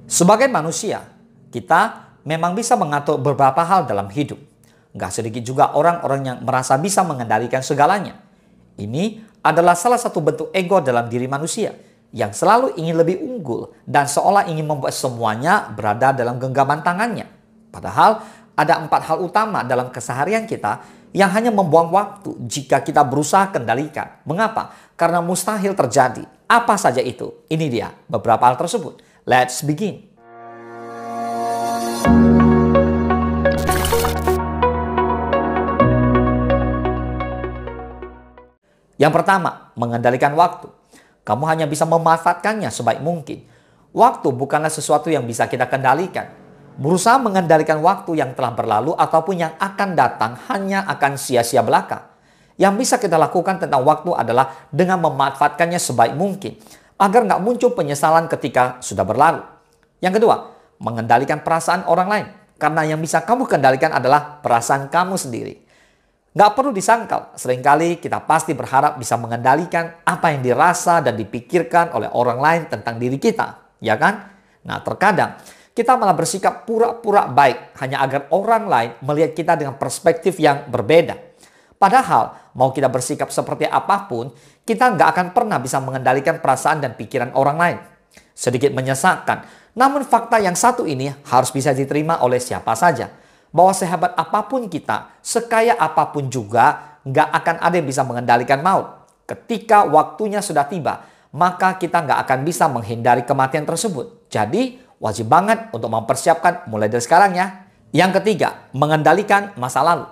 Sebagai manusia, kita memang bisa mengatur beberapa hal dalam hidup. Nggak sedikit juga orang-orang yang merasa bisa mengendalikan segalanya. Ini adalah salah satu bentuk ego dalam diri manusia yang selalu ingin lebih unggul dan seolah ingin membuat semuanya berada dalam genggaman tangannya. Padahal ada 4 hal utama dalam keseharian kita yang hanya membuang waktu jika kita berusaha kendalikan. Mengapa? Karena mustahil terjadi. Apa saja itu? Ini dia beberapa hal tersebut. Let's begin. Yang pertama, mengendalikan waktu. Kamu hanya bisa memanfaatkannya sebaik mungkin. Waktu bukanlah sesuatu yang bisa kita kendalikan. Berusaha mengendalikan waktu yang telah berlalu ataupun yang akan datang hanya akan sia-sia belaka. Yang bisa kita lakukan tentang waktu adalah dengan memanfaatkannya sebaik mungkin, agar nggak muncul penyesalan ketika sudah berlalu. Yang kedua, mengendalikan perasaan orang lain. Karena yang bisa kamu kendalikan adalah perasaan kamu sendiri. Nggak perlu disangkal, seringkali kita pasti berharap bisa mengendalikan apa yang dirasa dan dipikirkan oleh orang lain tentang diri kita, ya kan? Nah, terkadang kita malah bersikap pura-pura baik hanya agar orang lain melihat kita dengan perspektif yang berbeda. Padahal, mau kita bersikap seperti apapun, kita nggak akan pernah bisa mengendalikan perasaan dan pikiran orang lain. Sedikit menyesalkan, namun fakta yang satu ini harus bisa diterima oleh siapa saja. Bahwa sehebat apapun kita, sekaya apapun juga, nggak akan ada yang bisa mengendalikan maut. Ketika waktunya sudah tiba, maka kita nggak akan bisa menghindari kematian tersebut. Jadi, wajib banget untuk mempersiapkan mulai dari sekarang ya. Yang ketiga, mengendalikan masa lalu.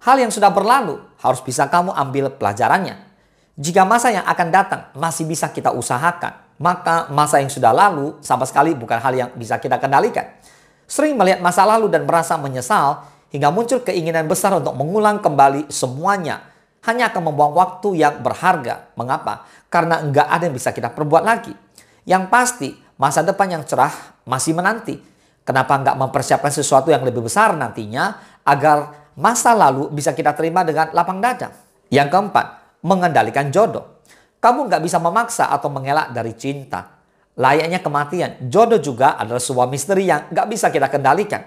Hal yang sudah berlalu harus bisa kamu ambil pelajarannya. Jika masa yang akan datang masih bisa kita usahakan, maka masa yang sudah lalu sama sekali bukan hal yang bisa kita kendalikan. Sering melihat masa lalu dan merasa menyesal hingga muncul keinginan besar untuk mengulang kembali semuanya. Hanya akan membuang waktu yang berharga. Mengapa? Karena enggak ada yang bisa kita perbuat lagi. Yang pasti, masa depan yang cerah masih menanti. Kenapa enggak mempersiapkan sesuatu yang lebih besar nantinya agar masa lalu bisa kita terima dengan lapang dada. Yang keempat, mengendalikan jodoh. Kamu enggak bisa memaksa atau mengelak dari cinta. Layaknya kematian, jodoh juga adalah sebuah misteri yang nggak bisa kita kendalikan.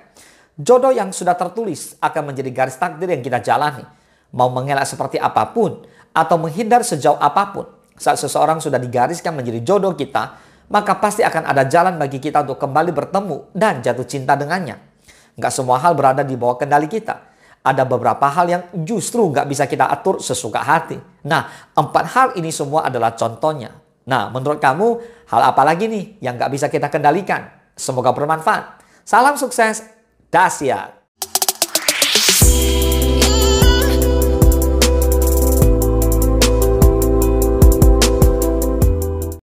Jodoh yang sudah tertulis akan menjadi garis takdir yang kita jalani. Mau mengelak seperti apapun atau menghindar sejauh apapun, saat seseorang sudah digariskan menjadi jodoh kita, maka pasti akan ada jalan bagi kita untuk kembali bertemu dan jatuh cinta dengannya. Nggak semua hal berada di bawah kendali kita. Ada beberapa hal yang justru nggak bisa kita atur sesuka hati. Nah, 4 hal ini semua adalah contohnya. Nah, menurut kamu, hal apa lagi nih yang nggak bisa kita kendalikan? Semoga bermanfaat. Salam sukses, dahsyat.